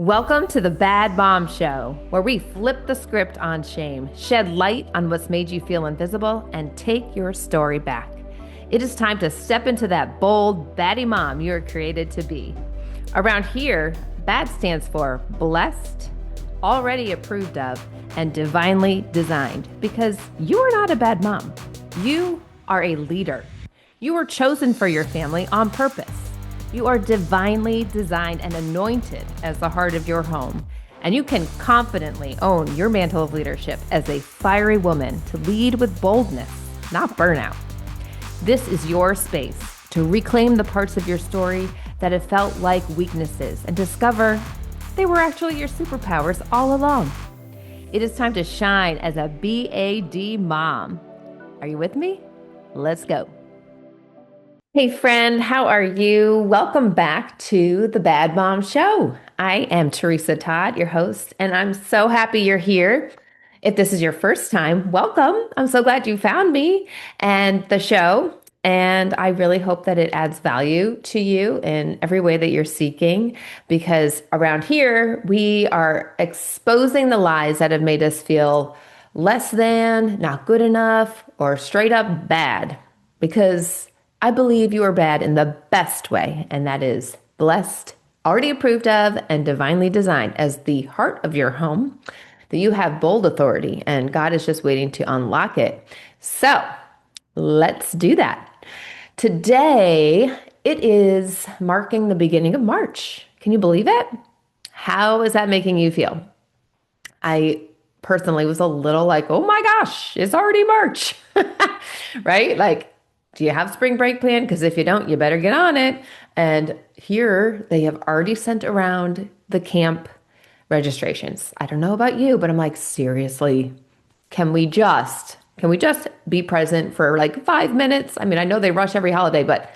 Welcome to the Bad Mom Show, where we flip the script on shame, shed light on what's made you feel invisible, and take your story back. It is time to step into that bold, baddie mom you were created to be. Around here, BAD stands for blessed, already approved of, and divinely designed, because you are not a bad mom. You are a leader. You were chosen for your family on purpose. You are divinely designed and anointed as the heart of your home, and you can confidently own your mantle of leadership as a fiery woman to lead with boldness, not burnout. This is your space to reclaim the parts of your story that have felt like weaknesses and discover they were actually your superpowers all along. It is time to shine as a BAD mom. Are you with me? Let's go. Hey friend, how are you? Welcome back to the Bad Mom Show. I am Teresa Todd, your host, and I'm so happy you're here. If this is your first time, welcome. I'm so glad you found me and the show, and I really hope that it adds value to you in every way that you're seeking, because around here, we are exposing the lies that have made us feel less than, not good enough, or straight up bad, because I believe you are bad in the best way, and that is blessed, already approved of, and divinely designed as the heart of your home, that you have bold authority, and God is just waiting to unlock it. So let's do that. Today, it is marking the beginning of March. Can you believe it? How is that making you feel? I personally was a little like, oh my gosh, it's already March, right? Like, do you have spring break planned? Because if you don't, you better get on it. And here they have already sent around the camp registrations. I don't know about you, but I'm like, seriously, can we just be present for like 5 minutes? I mean, I know they rush every holiday, but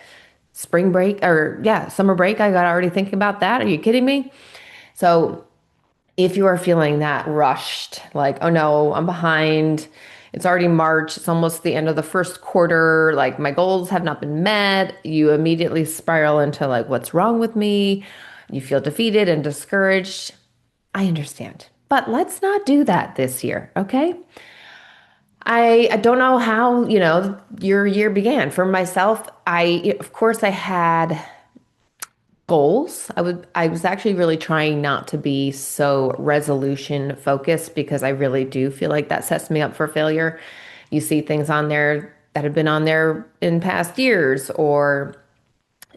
spring break summer break, I got already thinking about that. Are you kidding me? So if you are feeling that rushed, like, oh no, I'm behind, it's already March, it's almost the end of the first quarter, like my goals have not been met, you immediately spiral into like, what's wrong with me? You feel defeated and discouraged. I understand. But let's not do that this year, okay? I don't know how, your year began. For myself, of course I had goals. I was actually really trying not to be so resolution focused, because I really do feel like that sets me up for failure. You see things on there that have been on there in past years, or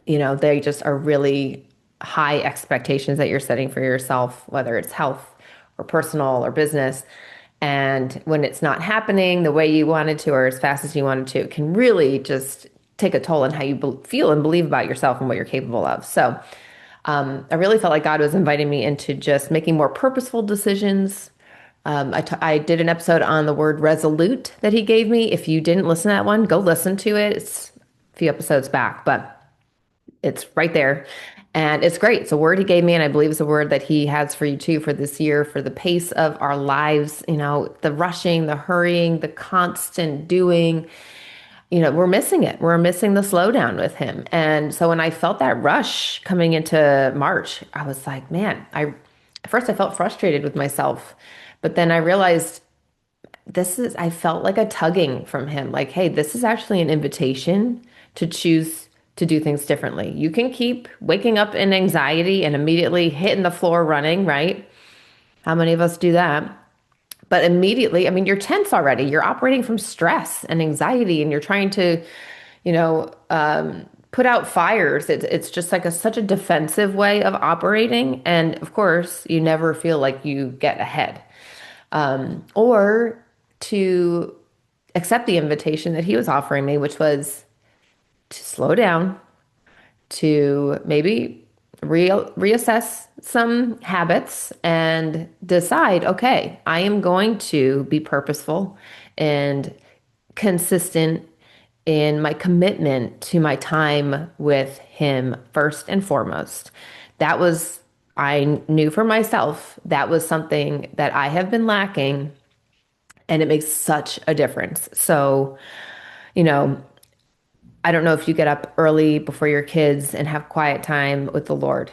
they just are really high expectations that you're setting for yourself, whether it's health or personal or business. And when it's not happening the way you wanted to or as fast as you wanted to, it can really just take a toll on how you feel and believe about yourself and what you're capable of. So I really felt like God was inviting me into just making more purposeful decisions. I did an episode on the word resolute that he gave me. If you didn't listen to that one, go listen to it. It's a few episodes back, but it's right there. And it's great. It's a word he gave me, and I believe it's a word that he has for you too for this year, for the pace of our lives, the rushing, the hurrying, the constant doing. We're missing it. We're missing the slowdown with him. And so when I felt that rush coming into March, I was like, man, at first I felt frustrated with myself, but then I realized I felt like a tugging from him. Like, hey, this is actually an invitation to choose to do things differently. You can keep waking up in anxiety and immediately hitting the floor running, right? How many of us do that? But immediately, I mean, you're tense already. You're operating from stress and anxiety, and you're trying to, put out fires. It's just like such a defensive way of operating. And of course, you never feel like you get ahead. Or to accept the invitation that he was offering me, which was to slow down, to maybe reassess some habits and decide, okay, I am going to be purposeful and consistent in my commitment to my time with him first and foremost. I knew for myself, that was something that I have been lacking, and it makes such a difference. So, I don't know if you get up early before your kids and have quiet time with the Lord.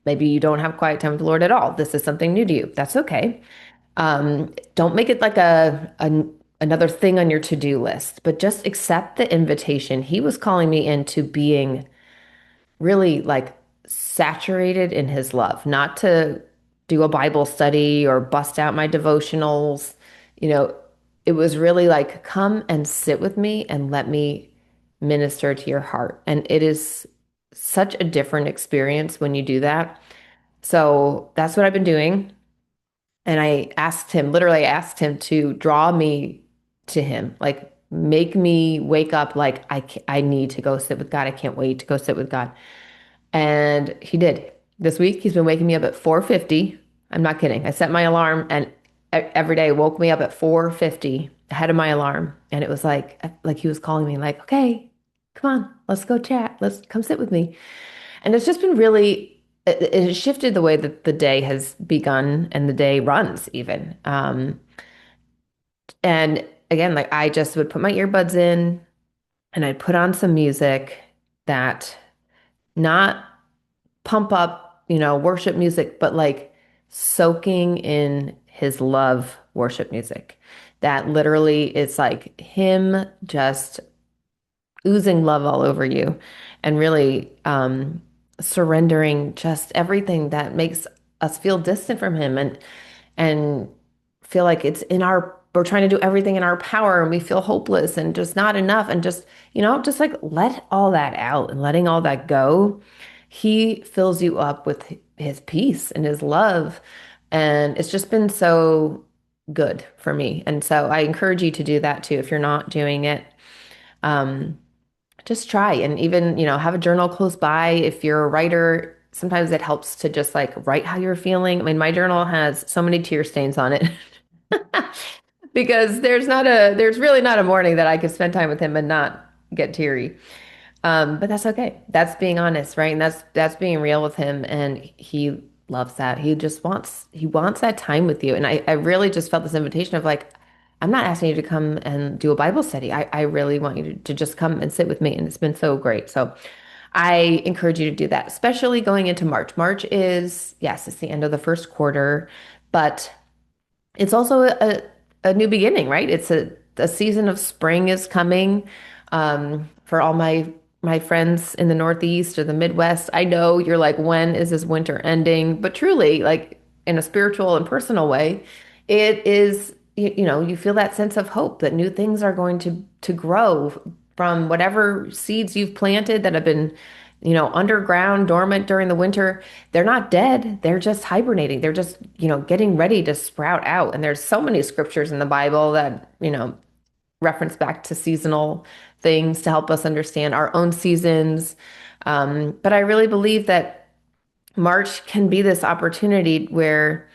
Maybe you don't have quiet time with the Lord at all. This is something new to you. That's okay. Don't make it like another thing on your to-do list, but just accept the invitation. He was calling me into being really like saturated in his love, not to do a Bible study or bust out my devotionals. You know, it was really like, come and sit with me and let me minister to your heart. And it is such a different experience when you do that. So that's what I've been doing. And I asked him, literally asked him to draw me to him, like make me wake up like I need to go sit with God. I can't wait to go sit with God. And he did. This week, he's been waking me up at 4:50. I'm not kidding. I set my alarm and every day woke me up at 4:50 ahead of my alarm. And it was like he was calling me like, okay, come on, let's go chat. Let's come sit with me. And it's just been really, it has shifted the way that the day has begun and the day runs even. And again, like I just would put my earbuds in and I'd put on some music that not pump up, worship music, but like soaking in his love worship music. That literally it's like him just oozing love all over you and really surrendering just everything that makes us feel distant from him and feel like it's in our we're trying to do everything in our power and we feel hopeless and just not enough and just just like let all that out and letting all that go. He fills you up with his peace and his love, and it's just been so good for me. And so I encourage you to do that too if you're not doing it. um just try and even, have a journal close by. If you're a writer, sometimes it helps to just like write how you're feeling. I mean, my journal has so many tear stains on it because there's really not a morning that I could spend time with him and not get teary. But that's okay. That's being honest, right? And that's being real with him. And he loves that. He wants that time with you. And I really just felt this invitation of like, I'm not asking you to come and do a Bible study. I really want you to just come and sit with me. And it's been so great. So I encourage you to do that, especially going into March. March is, yes, it's the end of the first quarter, but it's also a new beginning, right? It's a season of spring is coming. For all my friends in the Northeast or the Midwest, I know you're like, when is this winter ending? But truly, like in a spiritual and personal way, it is, you feel that sense of hope that new things are going to grow from whatever seeds you've planted that have been, underground, dormant during the winter. They're not dead. They're just hibernating. They're just, getting ready to sprout out. And there's so many scriptures in the Bible that, reference back to seasonal things to help us understand our own seasons. But I really believe that March can be this opportunity where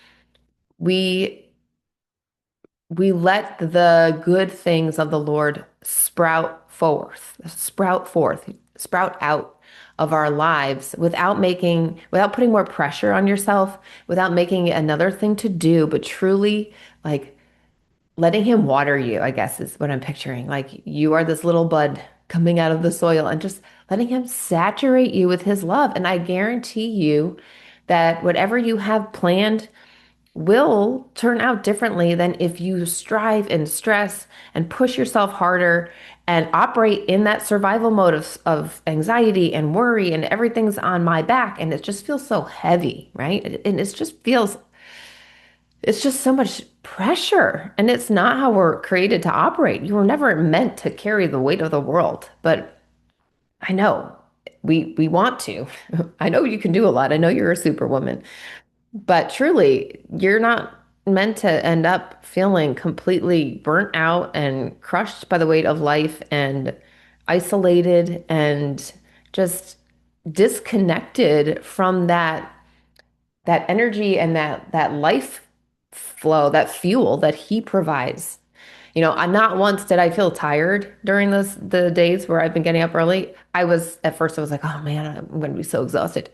we we let the good things of the Lord sprout forth, sprout out of our lives without putting more pressure on yourself, without making it another thing to do, but truly like letting him water you, I guess is what I'm picturing. Like you are this little bud coming out of the soil and just letting him saturate you with his love. And I guarantee you that whatever you have planned will turn out differently than if you strive and stress and push yourself harder and operate in that survival mode of anxiety and worry and everything's on my back and it just feels so heavy, right? And it's just so much pressure and it's not how we're created to operate. You were never meant to carry the weight of the world, but I know we want to. I know you can do a lot. I know you're a superwoman. But truly, you're not meant to end up feeling completely burnt out and crushed by the weight of life and isolated and just disconnected from that energy and that life flow, that fuel that he provides. I not once did I feel tired during the days where I've been getting up early. At first I was like, oh man, I'm going to be so exhausted.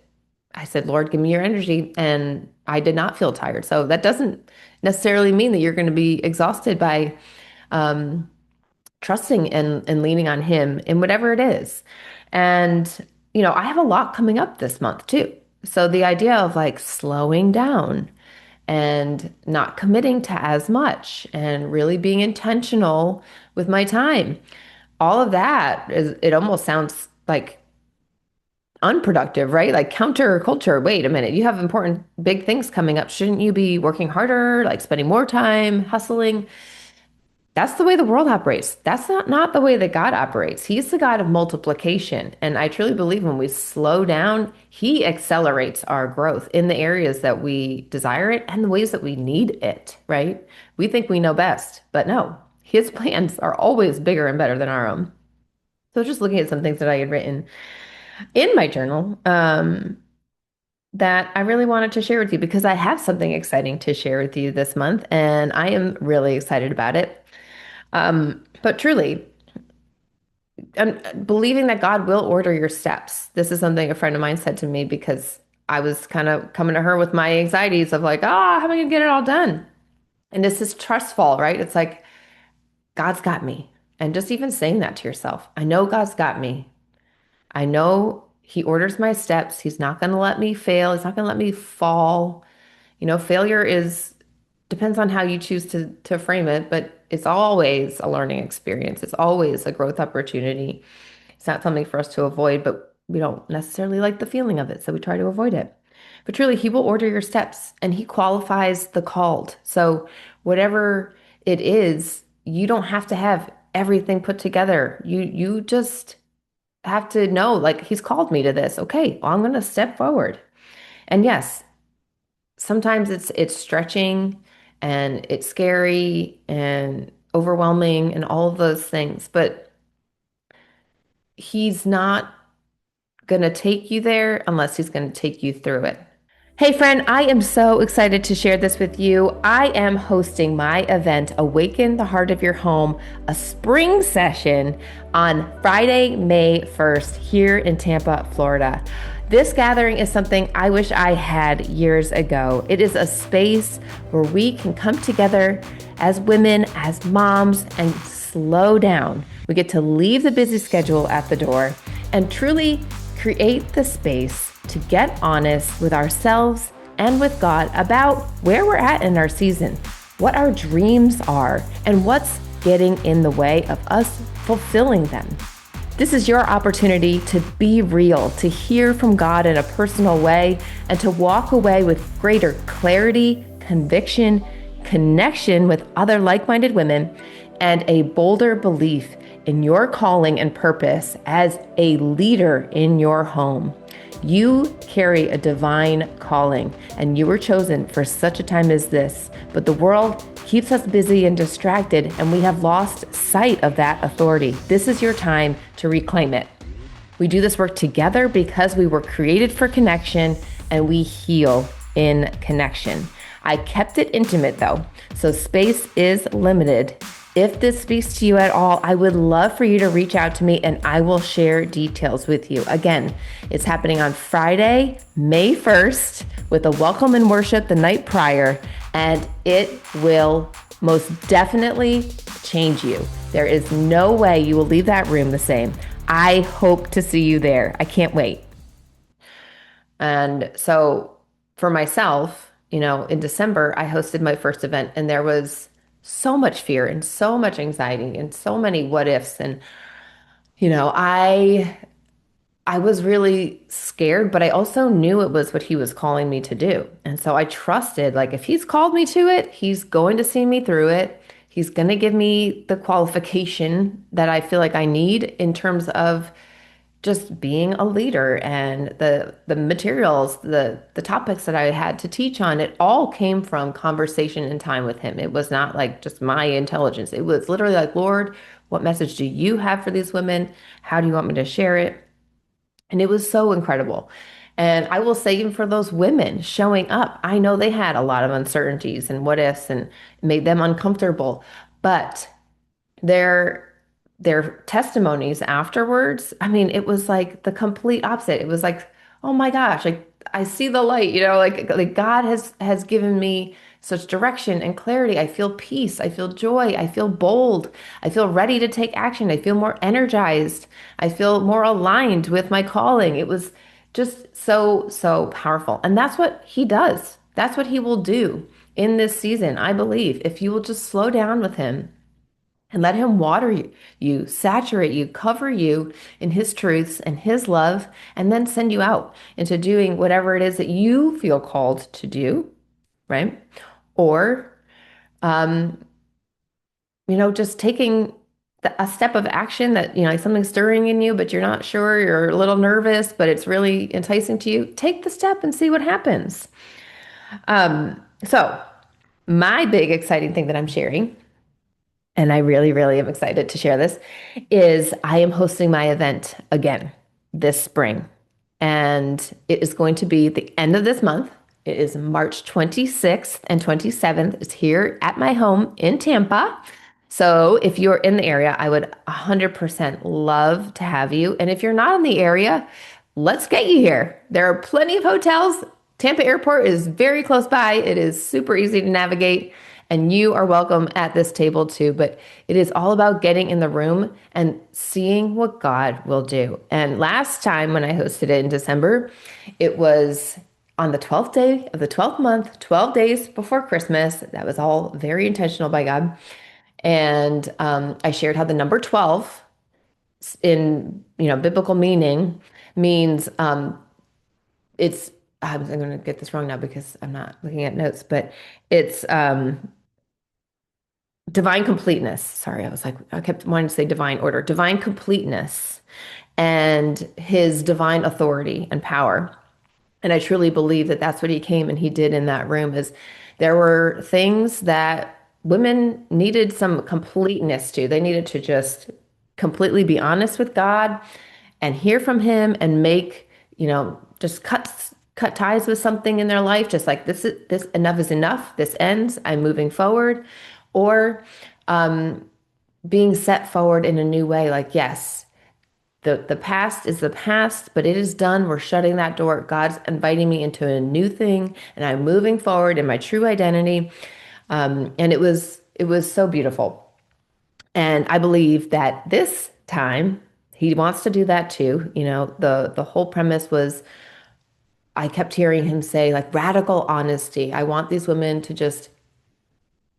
I said, Lord, give me your energy. And I did not feel tired. So that doesn't necessarily mean that you're going to be exhausted by um, trusting and leaning on him in whatever it is. And, I have a lot coming up this month too. So the idea of like slowing down and not committing to as much and really being intentional with my time, all of that is, it almost sounds like unproductive, right? Like counterculture. Wait a minute, you have important big things coming up. Shouldn't you be working harder, like spending more time, hustling? That's the way the world operates. That's not the way that God operates. He's the God of multiplication. And I truly believe when we slow down, He accelerates our growth in the areas that we desire it and the ways that we need it, right? We think we know best, but no, His plans are always bigger and better than our own. So just looking at some things that I had written in my journal, that I really wanted to share with you because I have something exciting to share with you this month, and I am really excited about it. But truly, I'm believing that God will order your steps. This is something a friend of mine said to me because I was kind of coming to her with my anxieties of like, how am I going to get it all done? And this is trustful, right? It's like, God's got me. And just even saying that to yourself, I know God's got me. I know He orders my steps. He's not going to let me fail. He's not going to let me fall. Failure is depends on how you choose to frame it, but it's always a learning experience. It's always a growth opportunity. It's not something for us to avoid, but we don't necessarily like the feeling of it, so we try to avoid it. But truly, He will order your steps and He qualifies the called. So whatever it is, you don't have to have everything put together. You just have to know, like, He's called me to this. Okay, well, I'm going to step forward. And yes, sometimes it's stretching and it's scary and overwhelming and all of those things, but He's not going to take you there unless He's going to take you through it. Hey, friend, I am so excited to share this with you. I am hosting my event, Awaken the Heart of Your Home, a spring session on Friday, May 1st, here in Tampa, Florida. This gathering is something I wish I had years ago. It is a space where we can come together as women, as moms, and slow down. We get to leave the busy schedule at the door and truly create the space to get honest with ourselves and with God about where we're at in our season, what our dreams are, and what's getting in the way of us fulfilling them. This is your opportunity to be real, to hear from God in a personal way, and to walk away with greater clarity, conviction, connection with other like-minded women, and a bolder belief in your calling and purpose as a leader in your home. You carry a divine calling, and you were chosen for such a time as this. But the world keeps us busy and distracted, and we have lost sight of that authority. This is your time to reclaim it. We do this work together because we were created for connection, and we heal in connection. I kept it intimate though, so space is limited. If this speaks to you at all, I would love for you to reach out to me and I will share details with you. Again, it's happening on Friday, May 1st, with a welcome and worship the night prior, and it will most definitely change you. There is no way you will leave that room the same. I hope to see you there. I can't wait. And so for myself, in December, I hosted my first event and there was so much fear and so much anxiety and so many what ifs. And, I was really scared, but I also knew it was what He was calling me to do. And so I trusted, like, if He's called me to it, He's going to see me through it. He's going to give me the qualification that I feel like I need in terms of just being a leader, and the materials, the topics that I had to teach on, it all came from conversation and time with Him. It was not like just my intelligence. It was literally like, Lord, what message do you have for these women? How do you want me to share it? And it was so incredible. And I will say, even for those women showing up, I know they had a lot of uncertainties and what ifs and made them uncomfortable, but their their testimonies afterwards, I mean, it was like the complete opposite. It was like, oh my gosh, like I see the light, like God has given me such direction and clarity. I feel peace, I feel joy, I feel bold, I feel ready to take action, I feel more energized, I feel more aligned with my calling. It was Just so, so powerful. And that's what he does. That's what he will do in this season, I believe. If you will just slow down with him and let him water you, saturate you, cover you in his truths and his love, and then send you out into doing whatever it is that you feel called to do, right? Or, um, just taking a step of action that, like something's stirring in you, but you're not sure, you're a little nervous, but it's really enticing to you. Take the step and see what happens. So, my big exciting thing that I'm sharing, and I really, really am excited to share this, is I am hosting my event again this spring. And it is going to be the end of this month. It is March 26th and 27th. It's here at my home in Tampa. So if you're in the area, I would 100% love to have you. And if you're not in the area, let's get you here. There are plenty of hotels. Tampa Airport is very close by. It is super easy to navigate, and you are welcome at this table too. But it is all about getting in the room and seeing what God will do. And last time when I hosted it in December, it was on the 12th day of the 12th month, 12 days before Christmas. That was all very intentional by God. And I shared how the number 12 in biblical meaning means it's I'm going to get this wrong now because I'm not looking at notes, but it's divine completeness. Sorry, I kept wanting to say divine order, divine completeness, and his divine authority and power. And I truly believe that that's what he came and he did in that room. Is there were things that women needed some completeness to. They needed to just completely be honest with God and hear from him and make, just cut ties with something in their life, just like this enough is enough. This ends. I'm moving forward. Or being set forward in a new way, like, yes, the past is the past, but it is done. We're shutting that door. God's inviting me into a new thing, and I'm moving forward in my true identity. And it was so beautiful. And I believe that this time he wants to do that too. The whole premise was I kept hearing him say like radical honesty. I want these women to just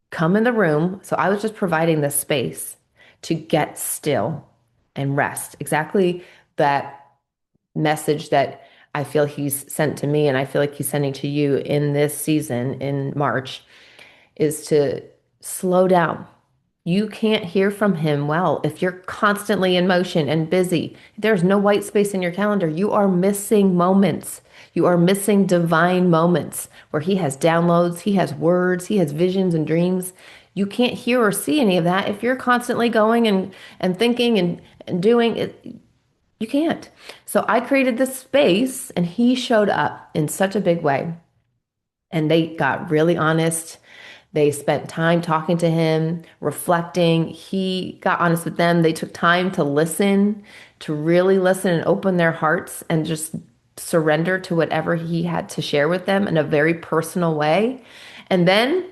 come in the room. So I was just providing the space to get still and rest. Exactly that message that I feel he's sent to me and I feel like he's sending to you in this season in March is to slow down. You can't hear from him well if you're constantly in motion and busy. There's no white space in your calendar. You are missing moments. You are missing divine moments where he has downloads, he has words, he has visions and dreams. You can't hear or see any of that if you're constantly going and thinking and doing it. You can't. So I created this space and he showed up in such a big way. And they got really honest. They spent time talking to him, reflecting. He got honest with them. They took time to listen, to really listen and open their hearts and just surrender to whatever he had to share with them in a very personal way. And then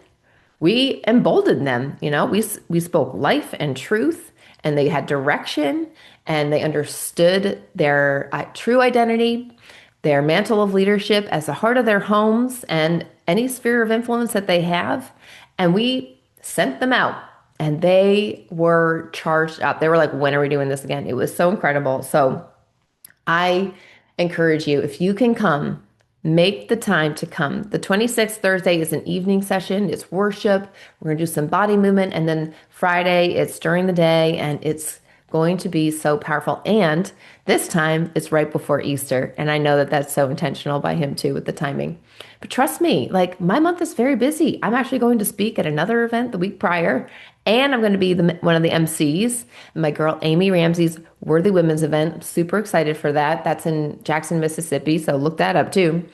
we emboldened them. We spoke life and truth, and they had direction, and they understood their true identity, their mantle of leadership as the heart of their homes and any sphere of influence that they have. And we sent them out, and they were charged up. They were like, when are we doing this again? It was so incredible. So I encourage you, if you can come, make the time to come. The 26th Thursday is an evening session. It's worship. We're going to do some body movement. And then Friday, it's during the day, and it's going to be so powerful. And this time, it's right before Easter. And I know that that's so intentional by him too with the timing. But trust me, like my month is very busy. I'm actually going to speak at another event the week prior, and I'm going to be one of the MCs. My girl Amy Ramsey's Worthy Women's event. I'm super excited for that. That's in Jackson, Mississippi. So look that up too.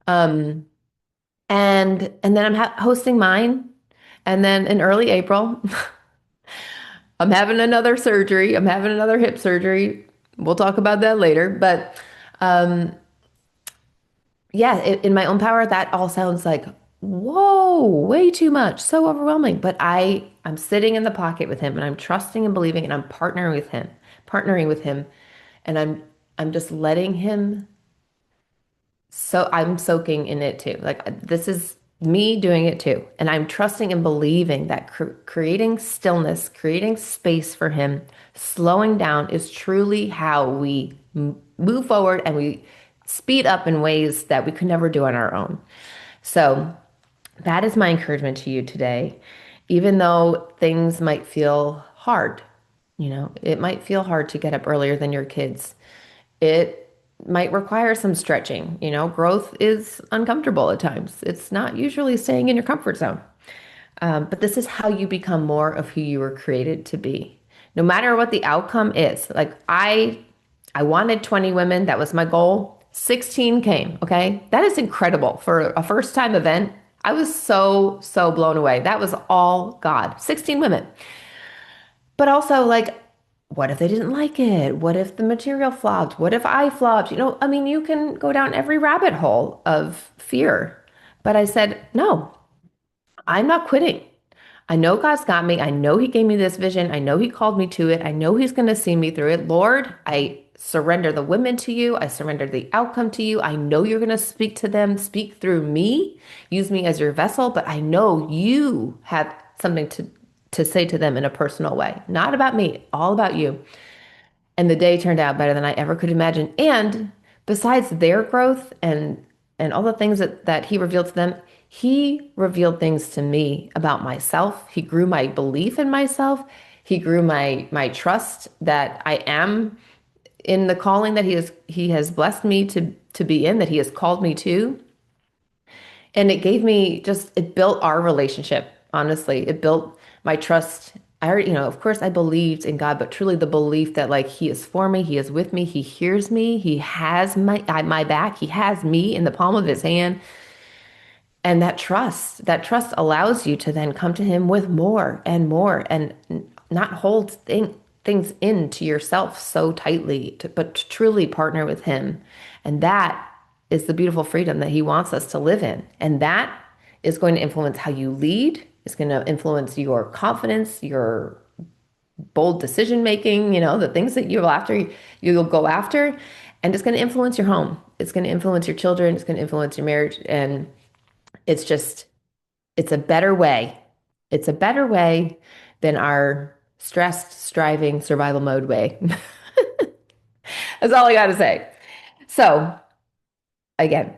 Um, and then I'm hosting mine. And then in early April, I'm having another surgery. I'm having another hip surgery. We'll talk about that later. But um, yeah, in my own power, that all sounds like, whoa, way too much, so overwhelming. But I'm sitting in the pocket with him and I'm trusting and believing and I'm partnering with him, and I'm just letting him so I'm soaking in it too. Like this is me doing it too. And I'm trusting and believing that creating stillness, creating space for him, slowing down is truly how we move forward and we speed up in ways that we could never do on our own. So that is my encouragement to you today. Even though things might feel hard, it might feel hard to get up earlier than your kids. It might require some stretching. Growth is uncomfortable at times. It's not usually staying in your comfort zone. But this is how you become more of who you were created to be. No matter what the outcome is. Like I wanted 20 women. That was my goal. 16 came. Okay. That is incredible for a first time event. I was so, so blown away. That was all God. 16 women. But also, like, what if they didn't like it? What if the material flopped? What if I flopped? I mean, you can go down every rabbit hole of fear. But I said, no, I'm not quitting. I know God's got me. I know He gave me this vision. I know He called me to it. I know He's going to see me through it. Lord, I surrender the women to you. I surrender the outcome to you. I know you're going to speak to them, speak through me, use me as your vessel, but I know you have something to say to them in a personal way. Not about me, all about you. And the day turned out better than I ever could imagine. And besides their growth and all the things that he revealed to them, he revealed things to me about myself. He grew my belief in myself. He grew my trust that I am in the calling that he has blessed me to be in, that he has called me to. And it built our relationship. Honestly, it built my trust. I already, of course I believed in God, but truly the belief that like he is for me, he is with me, he hears me, he has my back, he has me in the palm of his hand. And that trust allows you to then come to him with more and more and not hold things into yourself so tightly, but to truly partner with him. And that is the beautiful freedom that he wants us to live in. And that is going to influence how you lead. It's going to influence your confidence, your bold decision making, the things that you'll go after. And it's going to influence your home. It's going to influence your children. It's going to influence your marriage. And it's just, it's a better way. It's a better way than our stressed, striving, survival mode way. That's all I got to say. So, again,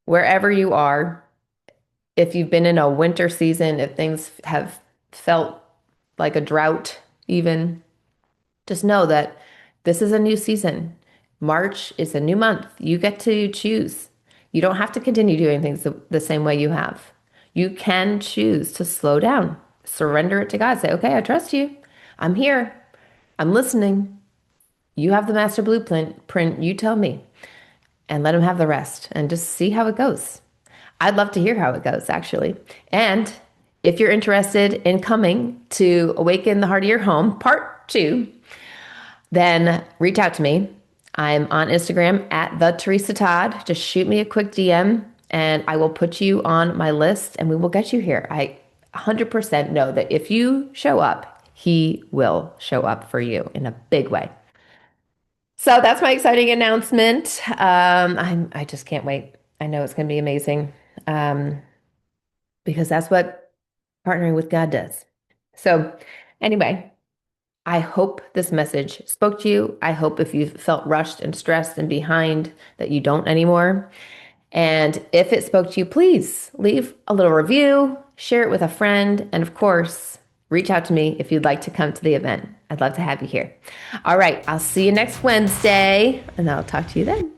wherever you are, if you've been in a winter season, if things have felt like a drought, even, just know that this is a new season. March is a new month. You get to choose. You don't have to continue doing things the same way you have. You can choose to slow down, surrender it to God. Say, okay, I trust you. I'm here. I'm listening. You have the master blueprint. You tell me. And let him have the rest and just see how it goes. I'd love to hear how it goes, actually. And if you're interested in coming to Awaken the Heart of Your Home, part 2, then reach out to me. I'm on Instagram at the Teresa Todd. Just shoot me a quick DM and I will put you on my list and we will get you here. I 100% know that if you show up, he will show up for you in a big way. So that's my exciting announcement. I just can't wait. I know it's going to be amazing because that's what partnering with God does. So anyway, I hope this message spoke to you. I hope if you felt rushed and stressed and behind that you don't anymore. And if it spoke to you, please leave a little review, share it with a friend, and of course, reach out to me if you'd like to come to the event. I'd love to have you here. All right, I'll see you next Wednesday, and I'll talk to you then.